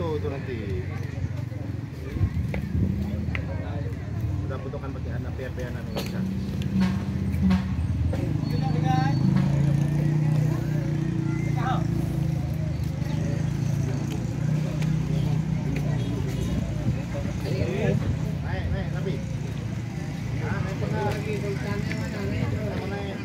foto itu nanti. Udah fotokan pakai anak PRP-an yang bisa. Naik, Nabi. Nah, naik pernah lagi. Sultannya mana? Naik.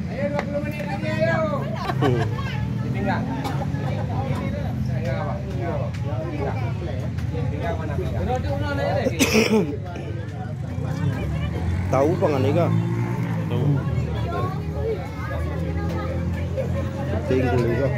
Ayo 20 menit lagi ayo. Ditinggal. Tinggal mana? Tahu pangan iga. Tahu. Tinggal juga.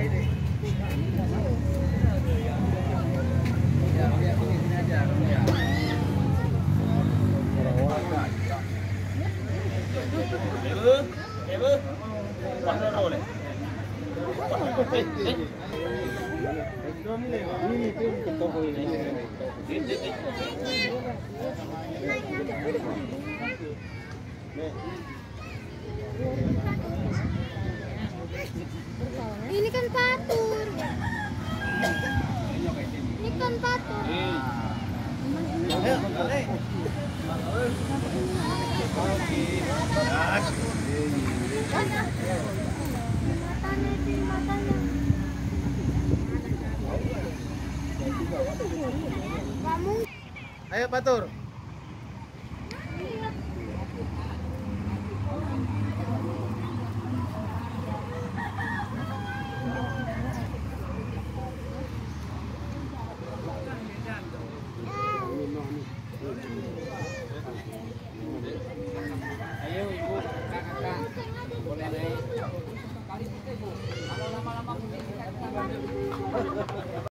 Ini kan patur. Ini kan patur. Matanya. Kamu. Ayo Patur. Ayo ibu, kakak, boleh naik. Kalau lama-lama